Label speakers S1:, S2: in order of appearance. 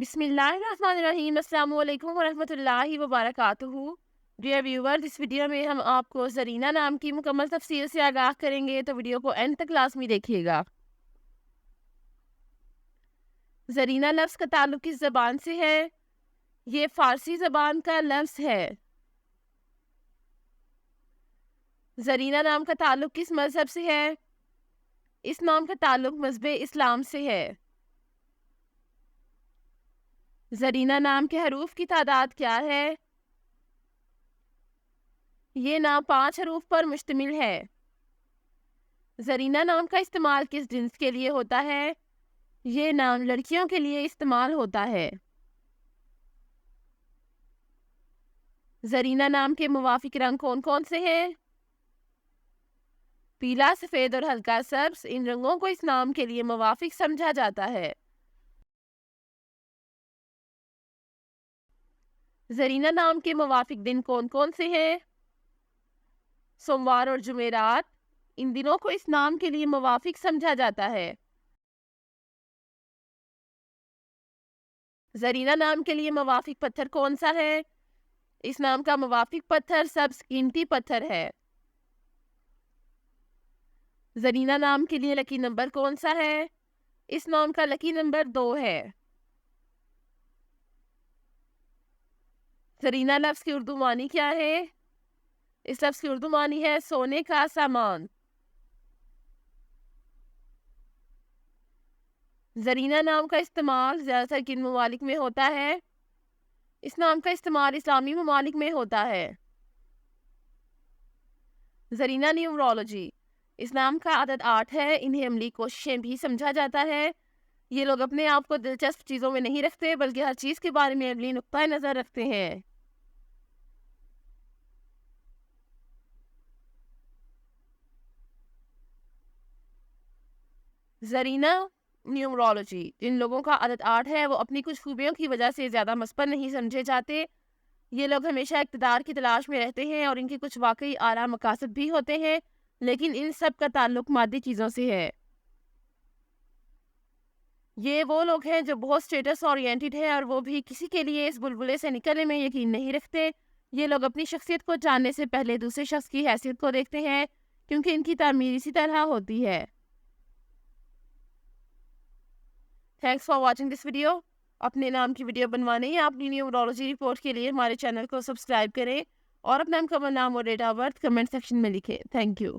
S1: بسم اللہ الرحمن الرحیم۔ السلام علیکم ورحمۃ اللہ وبرکاتہ۔ ڈیئر ویور، اس ویڈیو میں ہم آپ کو زرینہ نام کی مکمل تفصیل سے آگاہ کریں گے، تو ویڈیو کو اینڈ تک لازمی دیکھیے گا۔ زرینہ لفظ کا تعلق کس زبان سے ہے؟ یہ فارسی زبان کا لفظ ہے۔ زرینہ نام کا تعلق کس مذہب سے ہے؟ اس نام کا تعلق مذہب اسلام سے ہے۔ زرینہ نام کے حروف کی تعداد کیا ہے؟ یہ نام 5 حروف پر مشتمل ہے۔ زرینہ نام کا استعمال کس جنس کے لیے ہوتا ہے؟ یہ نام لڑکیوں کے لیے استعمال ہوتا ہے۔ زرینہ نام کے موافق رنگ کون کون سے ہیں؟ پیلا، سفید اور ہلکا سبز، ان رنگوں کو اس نام کے لیے موافق سمجھا جاتا ہے۔ زرینہ نام کے موافق دن کون کون سے ہیں؟ سوموار اور جمعرات، ان دنوں کو اس نام کے لیے موافق سمجھا جاتا ہے۔ زرینہ نام کے لیے موافق پتھر کون سا ہے؟ اس نام کا موافق پتھر سبز قیمتی پتھر ہے۔ زرینہ نام کے لیے لکی نمبر کون سا ہے؟ اس نام کا لکی نمبر 2 ہے۔ زرینہ لفظ کی اردو معنی کیا ہے؟ اس لفظ کی اردو معنی ہے سونے کا سامان۔ زرینہ نام کا استعمال زیادہ تر کن ممالک میں ہوتا ہے؟ اس نام کا استعمال اسلامی ممالک میں ہوتا ہے۔ زرینہ نیومرولوجی، اس نام کا عدد 8 ہے، انہیں عملی کوششیں بھی سمجھا جاتا ہے۔ یہ لوگ اپنے آپ کو دلچسپ چیزوں میں نہیں رکھتے، بلکہ ہر چیز کے بارے میں عملی نقطہ نظر رکھتے ہیں۔ زرینہ نیومرولوجی، جن لوگوں کا عدد 8 ہے وہ اپنی کچھ خوبیوں کی وجہ سے زیادہ مثبت نہیں سمجھے جاتے۔ یہ لوگ ہمیشہ اقتدار کی تلاش میں رہتے ہیں اور ان کے کچھ واقعی اعلیٰ مقاصد بھی ہوتے ہیں، لیکن ان سب کا تعلق مادی چیزوں سے ہے۔ یہ وہ لوگ ہیں جو بہت سٹیٹس اورینٹڈ ہے، اور وہ بھی کسی کے لیے اس بلبلے سے نکلنے میں یقین نہیں رکھتے۔ یہ لوگ اپنی شخصیت کو جاننے سے پہلے دوسرے شخص کی حیثیت کو دیکھتے ہیں، کیونکہ ان کی تعمیر اسی طرح ہوتی ہے۔ Thanks for watching this video. اپنے نام کی ویڈیو بنوانے یا اپنی نیومرولوجی رپورٹ کے لیے ہمارے چینل کو سبسکرائب کریں اور اپنا مکمل نام اور date of birth comment section میں لکھیں۔ Thank you.